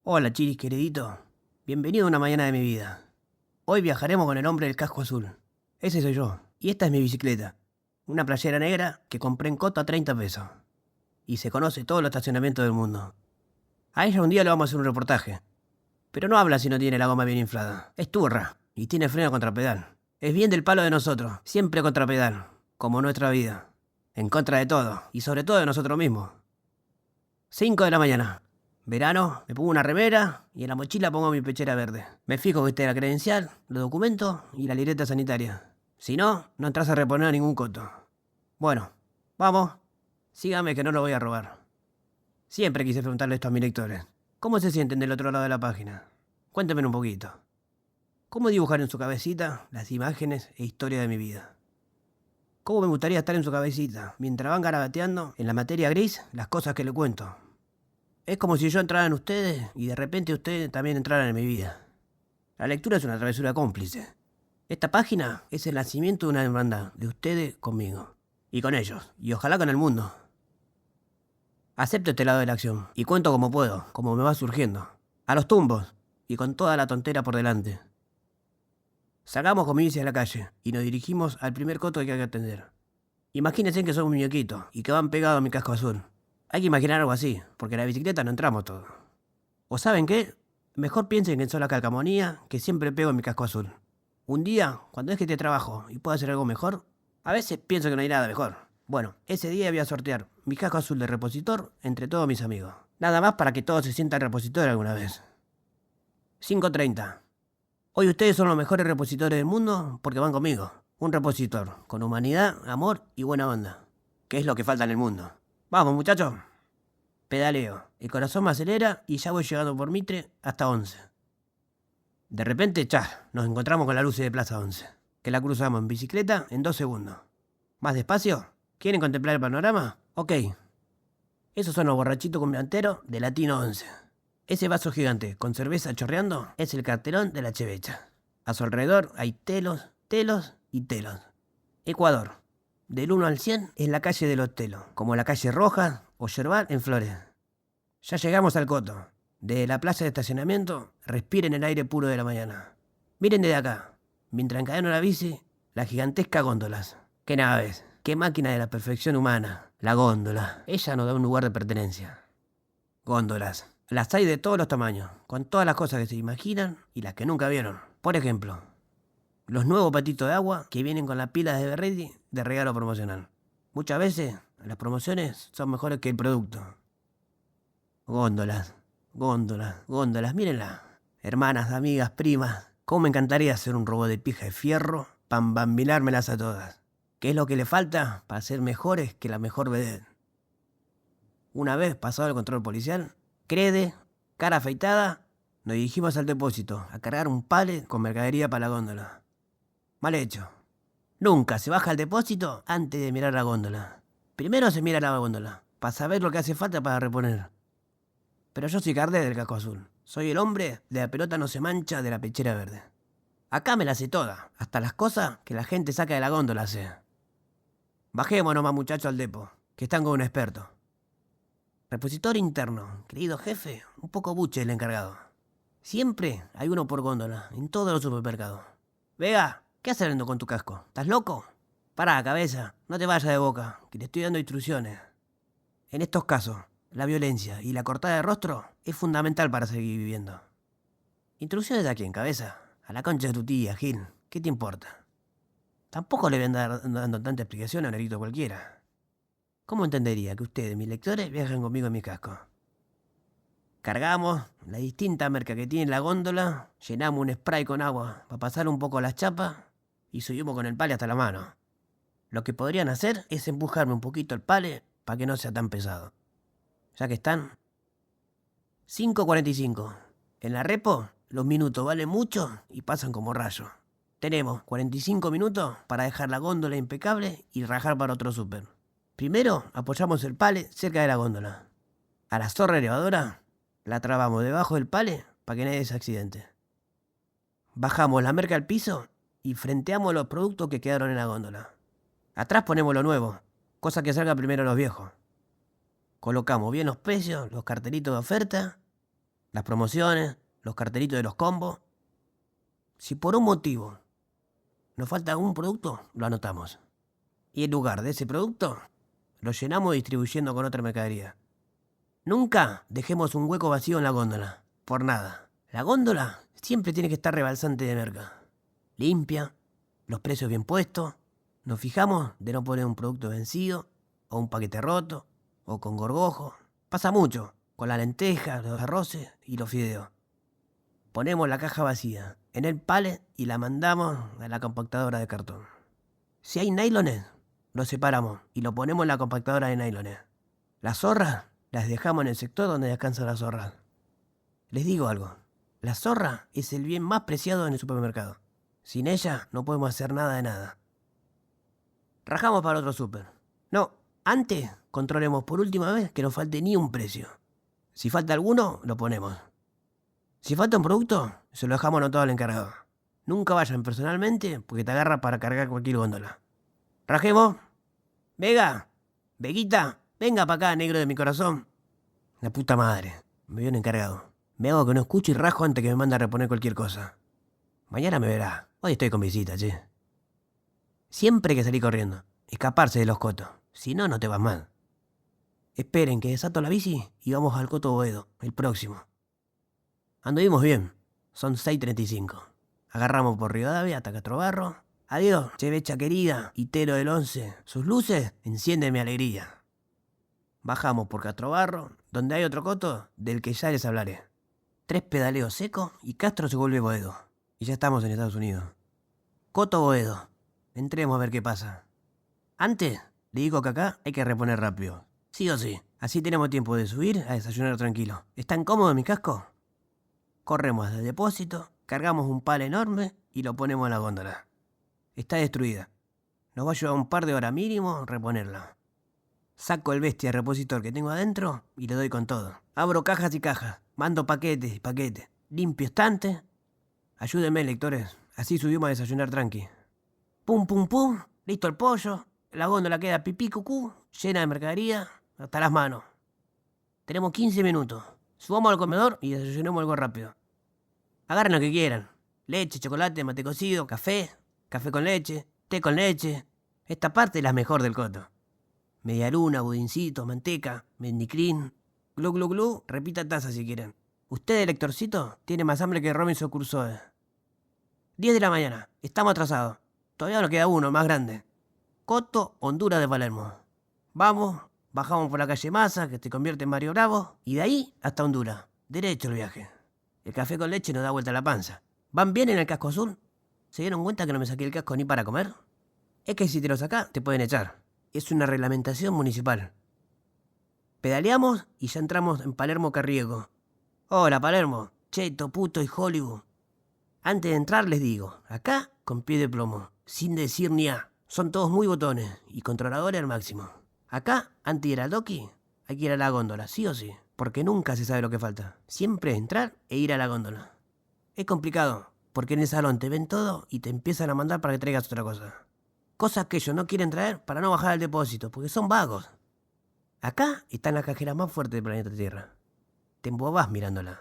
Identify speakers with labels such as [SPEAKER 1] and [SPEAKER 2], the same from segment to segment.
[SPEAKER 1] Hola Chiris queridito, bienvenido a una mañana de mi vida. Hoy viajaremos con el hombre del casco azul. Ese soy yo, y esta es mi bicicleta. Una playera negra que compré en Coto a 30 pesos. Y se conoce todo el estacionamiento del mundo. A ella un día le vamos a hacer un reportaje. Pero no habla si no tiene la goma bien inflada. Es turra, y tiene freno contrapedal. Es bien del palo de nosotros, siempre contrapedal, como nuestra vida. En contra de todo, y sobre todo de nosotros mismos. 5 de la mañana. Verano, me pongo una remera y en la mochila pongo mi pechera verde. Me fijo que esté la credencial, los documentos y la libreta sanitaria. Si no, no entras a reponer a ningún coto. Bueno, vamos. Sígame que no lo voy a robar. Siempre quise preguntarle esto a mis lectores. ¿Cómo se sienten del otro lado de la página? Cuéntenme un poquito. ¿Cómo dibujar en su cabecita las imágenes e historia de mi vida? ¿Cómo me gustaría estar en su cabecita mientras van garabateando en la materia gris las cosas que le cuento? Es como si yo entrara en ustedes y de repente ustedes también entraran en mi vida. La lectura es una travesura cómplice. Esta página es el nacimiento de una hermandad de ustedes conmigo. Y con ellos. Y ojalá con el mundo. Acepto este lado de la acción. Y cuento como puedo, como me va surgiendo. A los tumbos. Y con toda la tontera por delante. Sacamos con mi bici a la calle. Y nos dirigimos al primer coto que hay que atender. Imagínense que son un muñequito. Y que van pegados a mi casco azul. Hay que imaginar algo así, porque en la bicicleta no entramos todos. ¿O saben qué? Mejor piensen que son la calcamonía que siempre pego en mi casco azul. Un día, cuando es que te trabajo y puedo hacer algo mejor, a veces pienso que no hay nada mejor. Bueno, ese día voy a sortear mi casco azul de repositor entre todos mis amigos. Nada más para que todos se sientan repositores alguna vez. 5:30. Hoy ustedes son los mejores repositores del mundo porque van conmigo. Un repositor con humanidad, amor y buena onda. Que es lo que falta en el mundo. Vamos, muchachos. Pedaleo. El corazón me acelera y ya voy llegando por Mitre hasta 11. De repente, nos encontramos con la luz de Plaza 11, que la cruzamos en bicicleta en 2 segundos. ¿Más despacio? ¿Quieren contemplar el panorama? Ok. Esos son los borrachitos cumbianteros de Latino 11. Ese vaso gigante con cerveza chorreando es el cartelón de la Chevecha. A su alrededor hay telos, telos y telos. Ecuador. Del 1 al 100 es la calle de los telos, como la calle Rojas o Yerbal en Flores. Ya llegamos al coto. De la plaza de estacionamiento, respiren el aire puro de la mañana. Miren desde acá, mientras encadeno la bici, las gigantescas góndolas. ¡Qué naves! ¡Qué máquina de la perfección humana! La góndola. Ella nos da un lugar de pertenencia. Góndolas. Las hay de todos los tamaños, con todas las cosas que se imaginan y las que nunca vieron. Por ejemplo, los nuevos patitos de agua que vienen con las pilas de Berretti de regalo promocional. Muchas veces las promociones son mejores que el producto. Góndolas, góndolas, góndolas, mírenlas. Hermanas, amigas, primas. Cómo me encantaría hacer un robot de pija de fierro para embambilármelas a todas. ¿Qué es lo que le falta para ser mejores que la mejor vedette? Una vez pasado el control policial, crede, cara afeitada, nos dirigimos al depósito a cargar un pallet con mercadería para la góndola. Mal hecho. Nunca se baja al depósito antes de mirar la góndola. Primero se mira la góndola, para saber lo que hace falta para reponer. Pero yo soy Cardé del casco azul. Soy el hombre de la pelota no se mancha de la pechera verde. Acá me la sé toda, hasta las cosas que la gente saca de la góndola sé. Bajémonos más muchachos al depo, que están con un experto. Repositor interno, querido jefe, un poco buche el encargado. Siempre hay uno por góndola, en todos los supermercados. Vega, ¿qué haces hablando con tu casco? ¿Estás loco? Pará, cabeza, no te vayas de boca, que te estoy dando instrucciones. En estos casos, la violencia y la cortada de rostro es fundamental para seguir viviendo. ¿Instrucciones a quién, cabeza? A la concha de tu tía, Gil. ¿Qué te importa? Tampoco le voy a andar dando tanta explicación a un negrito cualquiera. ¿Cómo entendería que ustedes, mis lectores, viajan conmigo en mi casco? Cargamos la distinta merca que tiene la góndola, llenamos un spray con agua para pasar un poco las chapas y subimos con el pale hasta la mano. Lo que podrían hacer es empujarme un poquito el pale para que no sea tan pesado. Ya que están. 5:45. En la repo, los minutos valen mucho y pasan como rayos. Tenemos 45 minutos para dejar la góndola impecable y rajar para otro súper. Primero, apoyamos el pale cerca de la góndola. A la zorra elevadora, la trabamos debajo del pale para que nadie se accidente. Bajamos la merca al piso y frenteamos los productos que quedaron en la góndola. Atrás ponemos lo nuevo, cosa que salga primero los viejos. Colocamos bien los precios, los cartelitos de oferta. las promociones, los cartelitos de los combos. Si por un motivo nos falta algún producto, lo anotamos. Y en lugar de ese producto, lo llenamos distribuyendo con otra mercadería. Nunca dejemos un hueco vacío en la góndola, por nada. La góndola siempre tiene que estar rebalsante de merca. Limpia, los precios bien puestos. Nos fijamos de no poner un producto vencido, o un paquete roto, o con gorgojo. Pasa mucho, con las lentejas, los arroces y los fideos. Ponemos la caja vacía en el pallet y la mandamos a la compactadora de cartón. Si hay nylones, lo separamos y lo ponemos en la compactadora de nylones. Las zorras las dejamos en el sector donde descansan las zorras. Les digo algo, la zorra es el bien más preciado en el supermercado. Sin ella no podemos hacer nada de nada. Rajamos para otro súper. No, antes controlemos por última vez que no falte ni un precio. Si falta alguno, lo ponemos. Si falta un producto, se lo dejamos anotado al encargado. Nunca vayan personalmente porque te agarra para cargar cualquier góndola. Rajemos. Vega, Veguita, venga para acá, negro de mi corazón. La puta madre, me vio un encargado. Me hago que no escucho y rajo antes que me mande a reponer cualquier cosa. Mañana me verá. Hoy estoy con visita, che. Siempre hay que salir corriendo. Escaparse de los cotos. Si no, no te vas mal. Esperen que desato la bici y vamos al Coto Boedo, el próximo. Anduvimos bien. Son 6:35. Agarramos por Rivadavia hasta Castro Barro. Adiós, chevecha querida, Itero del 11. Sus luces encienden mi alegría. Bajamos por Castro Barro, donde hay otro coto del que ya les hablaré. 3 pedaleos secos y Castro se vuelve Boedo. Y ya estamos en Estados Unidos. Coto Boedo. Entremos a ver qué pasa. Antes, le digo que acá hay que reponer rápido. Sí o sí. Así tenemos tiempo de subir a desayunar tranquilo. ¿Están cómodos mi casco? Corremos al depósito, cargamos un palo enorme y lo ponemos en la góndola. Está destruida. Nos va a llevar un par de horas mínimo reponerla. Saco el bestia repositor que tengo adentro y le doy con todo. Abro cajas y cajas, mando paquetes y paquetes. Limpio estante. Ayúdenme, lectores, así subimos a desayunar tranqui. Pum, pum, pum, listo el pollo. La góndola queda pipí cucú, llena de mercadería, hasta las manos. Tenemos 15 minutos. Subamos al comedor y desayunemos algo rápido. Agarren lo que quieran. Leche, chocolate, mate cocido, café con leche, té con leche. Esta parte es la mejor del coto. Media luna, budincito, manteca, mendicrín. Glu, glu, glu, repita taza si quieren. Usted, lectorcito, tiene más hambre que Robinson Crusoe. 10 de la mañana, estamos atrasados. Todavía nos queda uno, más grande. Coto, Honduras de Palermo. Vamos, bajamos por la calle Maza, que te convierte en Mario Bravo, y de ahí hasta Honduras. Derecho el viaje. El café con leche nos da vuelta a la panza. ¿Van bien en el casco azul? ¿Se dieron cuenta que no me saqué el casco ni para comer? Es que si te lo sacás, te pueden echar. Es una reglamentación municipal. Pedaleamos y ya entramos en Palermo Carriego. Hola, Palermo. Cheto, puto y Hollywood. Antes de entrar les digo, acá con pie de plomo, sin decir ni a. Son todos muy botones y controladores al máximo. Acá, antes de ir al doqui, hay que ir a la góndola, sí o sí. Porque nunca se sabe lo que falta. Siempre entrar e ir a la góndola. Es complicado, porque en el salón te ven todo y te empiezan a mandar para que traigas otra cosa. Cosas que ellos no quieren traer para no bajar al depósito, porque son vagos. Acá están las cajeras más fuertes del planeta Tierra. Te embobás mirándola.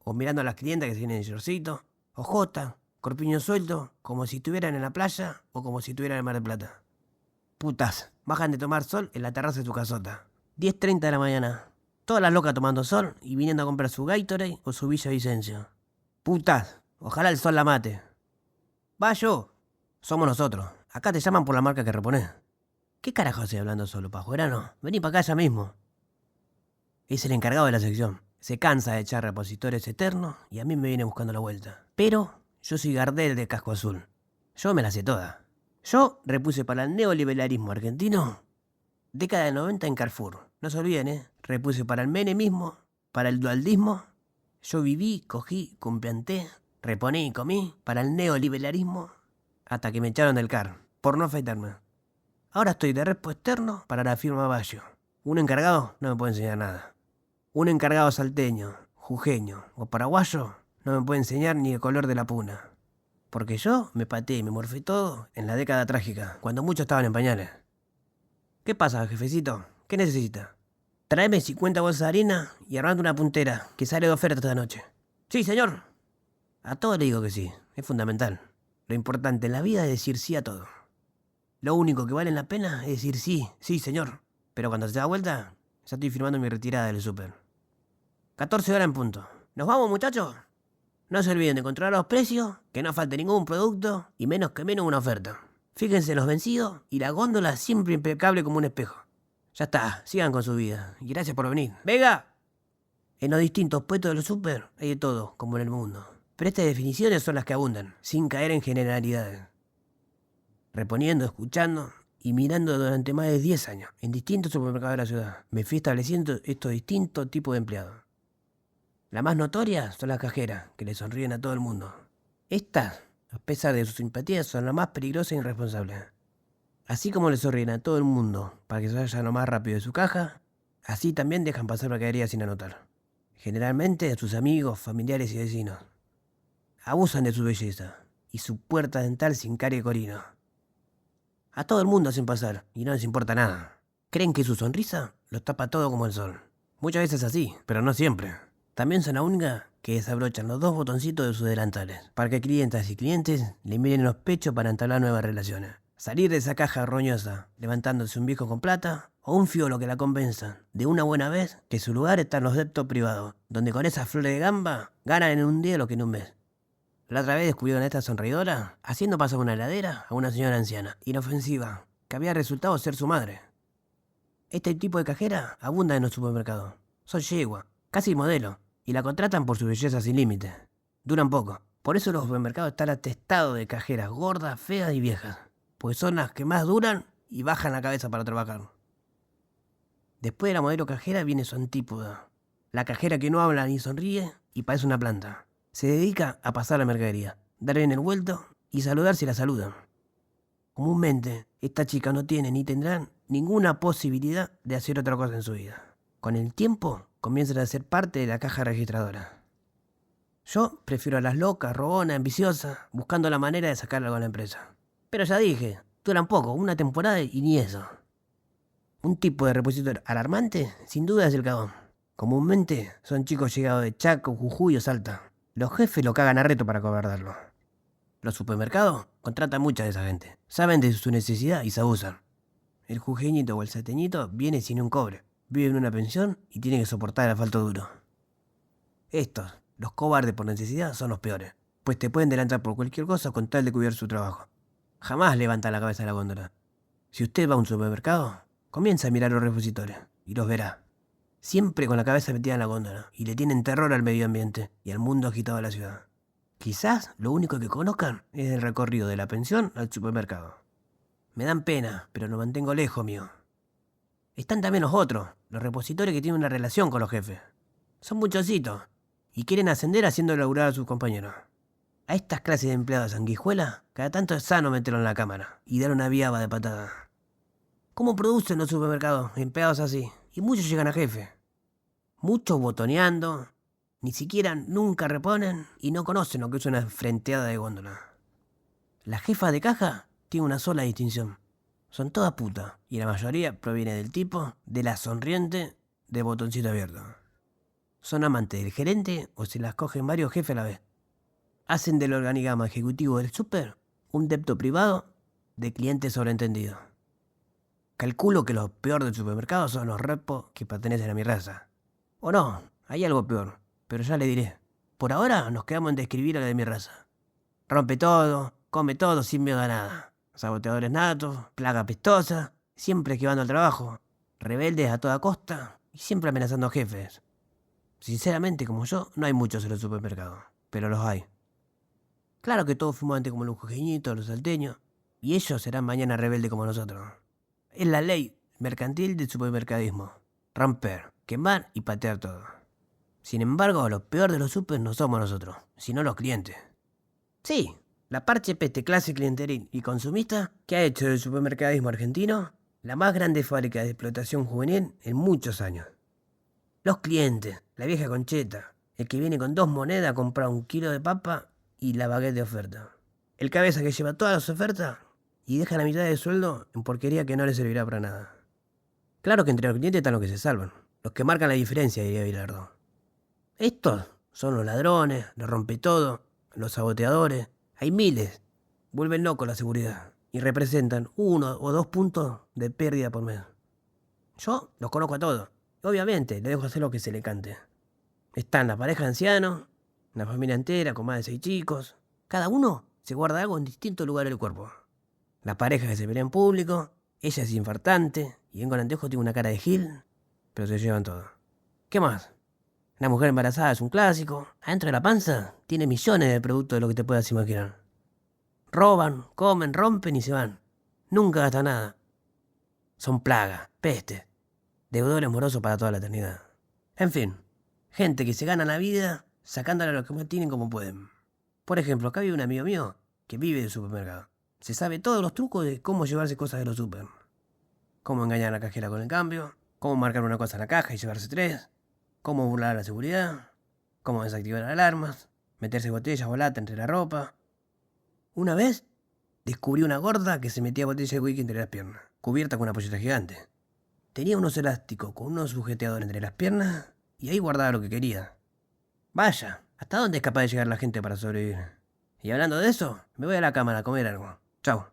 [SPEAKER 1] O mirando a las clientas que tienen shortcito, ojota, corpiño suelto, como si estuvieran en la playa o como si estuvieran en el Mar del Plata. Putas, bajan de tomar sol en la terraza de su casota. 10:30 de la mañana. Todas las locas tomando sol y viniendo a comprar su Gatorade o su Villa Vicencio. Putas, ojalá el sol la mate. Va yo. Somos nosotros. Acá te llaman por la marca que reponés. ¿Qué carajo haces hablando solo, pajuerano? Vení para acá ya mismo. Es el encargado de la sección. Se cansa de echar repositores eternos y a mí me viene buscando la vuelta. Pero yo soy Gardel de casco azul. Yo me la sé toda. Yo repuse para el neoliberalismo argentino década del 90 en Carrefour. No se olviden, Repuse para el menemismo, para el dualdismo. Yo viví, cogí, cumplianté, reponí y comí para el neoliberalismo hasta que me echaron del CAR, por no afeitarme. Ahora estoy de repo externo para la firma Bayo. Un encargado no me puede enseñar nada. Un encargado salteño, jujeño o paraguayo no me puede enseñar ni el color de la puna. Porque yo me pateé y me morfé todo en la década trágica, cuando muchos estaban en pañales. ¿Qué pasa, jefecito? ¿Qué necesita? Tráeme 50 bolsas de harina y armate una puntera, que sale de oferta esta noche. Sí, señor. A todo le digo que sí, es fundamental. Lo importante en la vida es decir sí a todo. Lo único que vale la pena es decir sí, sí, señor. Pero cuando se da vuelta, ya estoy firmando mi retirada del súper. 14 horas en punto. ¿Nos vamos, muchachos? No se olviden de controlar los precios, que no falte ningún producto y menos que menos una oferta. Fíjense en los vencidos y la góndola siempre impecable como un espejo. Ya está, sigan con su vida y gracias por venir. ¡Vega! En los distintos puestos del súper hay de todo, como en el mundo. Pero estas definiciones son las que abundan, sin caer en generalidades. Reponiendo, escuchando y mirando durante más de 10 años en distintos supermercados de la ciudad, me fui estableciendo estos distintos tipos de empleados. La más notoria son las cajeras, que le sonríen a todo el mundo. Estas, a pesar de su simpatía, son las más peligrosas e irresponsables. Así como le sonríen a todo el mundo para que se vaya lo más rápido de su caja, así también dejan pasar mercadería sin anotar. Generalmente a sus amigos, familiares y vecinos. Abusan de su belleza y su puerta dental sin cara y corino. A todo el mundo hacen pasar y no les importa nada. Creen que su sonrisa los tapa todo como el sol. Muchas veces así, pero no siempre. También son la única que desabrochan los 2 botoncitos de sus delantales, para que clientas y clientes le miren los pechos para entablar nuevas relaciones. Salir de esa caja roñosa, levantándose un viejo con plata, o un fiolo que la convenza de una buena vez que su lugar está en los deptos privados, donde con esas flores de gamba ganan en un día lo que en un mes. La otra vez descubrieron a esta sonreidora haciendo pasar una heladera a una señora anciana, inofensiva, que había resultado ser su madre. Este tipo de cajera abunda en los supermercados. Son yegua, casi modelo, y la contratan por su belleza sin límites. Duran poco. Por eso los supermercados están atestados de cajeras gordas, feas y viejas, pues son las que más duran y bajan la cabeza para trabajar. Después de la modelo cajera viene su antípoda, la cajera que no habla ni sonríe y parece una planta. Se dedica a pasar la mercadería, dar bien el vuelto y saludar si la saludan. Comúnmente, esta chica no tiene ni tendrán ninguna posibilidad de hacer otra cosa en su vida. Con el tiempo, comienzan a ser parte de la caja registradora. Yo prefiero a las locas, robonas, ambiciosas, buscando la manera de sacar algo a la empresa. Pero ya dije, duran poco, una temporada y ni eso. Un tipo de repositor alarmante, sin duda es el cagón. Comúnmente son chicos llegados de Chaco, Jujuy o Salta. Los jefes lo cagan a reto para cobrarlo. Los supermercados contratan mucha de esa gente. Saben de su necesidad y se abusan. El jujeñito o el salteñito viene sin un cobre. Vive en una pensión y tiene que soportar el asfalto duro. Estos, los cobardes por necesidad, son los peores, pues te pueden delantar por cualquier cosa con tal de cuidar su trabajo. Jamás levanta la cabeza de la góndola. Si usted va a un supermercado, comienza a mirar los repositores y los verá. Siempre con la cabeza metida en la góndola y le tienen terror al medio ambiente y al mundo agitado de la ciudad. Quizás lo único que conozcan es el recorrido de la pensión al supermercado. Me dan pena, pero lo mantengo lejos mío. Están también los otros, los repositores que tienen una relación con los jefes. Son muchositos y quieren ascender haciendo laburar a sus compañeros. A estas clases de empleados sanguijuelas, cada tanto es sano meterlo en la cámara y dar una viaba de patada. ¿Cómo producen los supermercados empleados así? Y muchos llegan a jefe. Muchos botoneando, ni siquiera nunca reponen y no conocen lo que es una frenteada de góndola. La jefa de caja tiene una sola distinción. Son todas putas y la mayoría proviene del tipo de la sonriente de botoncito abierto. Son amantes del gerente o se las cogen varios jefes a la vez. Hacen del organigrama ejecutivo del súper un depto privado de clientes sobreentendidos. Calculo que lo peor del supermercado son los repos que pertenecen a mi raza. O no, hay algo peor, pero ya le diré. Por ahora nos quedamos en describir a la de mi raza. Rompe todo, come todo sin miedo a nada. Saboteadores natos, plaga pestosa, siempre esquivando al trabajo, rebeldes a toda costa y siempre amenazando a jefes. Sinceramente, como yo, no hay muchos en los supermercados, pero los hay. Claro que todos fuimos antes como los jujeñitos, los salteños, y ellos serán mañana rebeldes como nosotros. Es la ley mercantil del supermercadismo. Romper, quemar y patear todo. Sin embargo, lo peor de los supers no somos nosotros, sino los clientes. Sí, la parche peste clase clienteril y consumista que ha hecho del supermercadismo argentino la más grande fábrica de explotación juvenil en muchos años. Los clientes, la vieja concheta, el que viene con 2 monedas a comprar 1 kilo de papa y la baguette de oferta. El cabeza que lleva todas las ofertas y deja la mitad del sueldo en porquería que no le servirá para nada. Claro que entre los clientes están los que se salvan. Los que marcan la diferencia, diría Bilardo. Estos son los ladrones, los rompetodo, los saboteadores. Hay miles. Vuelven locos la seguridad y representan 1 o 2 puntos de pérdida por mes. Yo los conozco a todos. Obviamente, le dejo hacer lo que se le cante. Están la pareja de ancianos, la familia entera con más de 6 chicos. Cada uno se guarda algo en distintos lugares del cuerpo. La pareja que se pelea en público, ella es infartante y bien con anteojos tiene una cara de gil, pero se llevan todo. ¿Qué más? La mujer embarazada es un clásico. Adentro de la panza tiene millones de productos de lo que te puedas imaginar. Roban, comen, rompen y se van. Nunca gastan nada. Son plagas, peste, deudores morosos para toda la eternidad. En fin, gente que se gana la vida sacándole a los que más tienen como pueden. Por ejemplo, acá vive un amigo mío que vive del supermercado. Se sabe todos los trucos de cómo llevarse cosas de los super. Cómo engañar a la cajera con el cambio, cómo marcar una cosa en la caja y llevarse 3, cómo burlar a la seguridad, cómo desactivar alarmas, meterse botellas o lata entre la ropa. Una vez descubrí una gorda que se metía botella de whisky entre las piernas, cubierta con una polleta gigante. Tenía unos elásticos con unos sujeteadores entre las piernas y ahí guardaba lo que quería. Vaya, ¿hasta dónde es capaz de llegar la gente para sobrevivir? Y hablando de eso, me voy a la cámara a comer algo. Chao.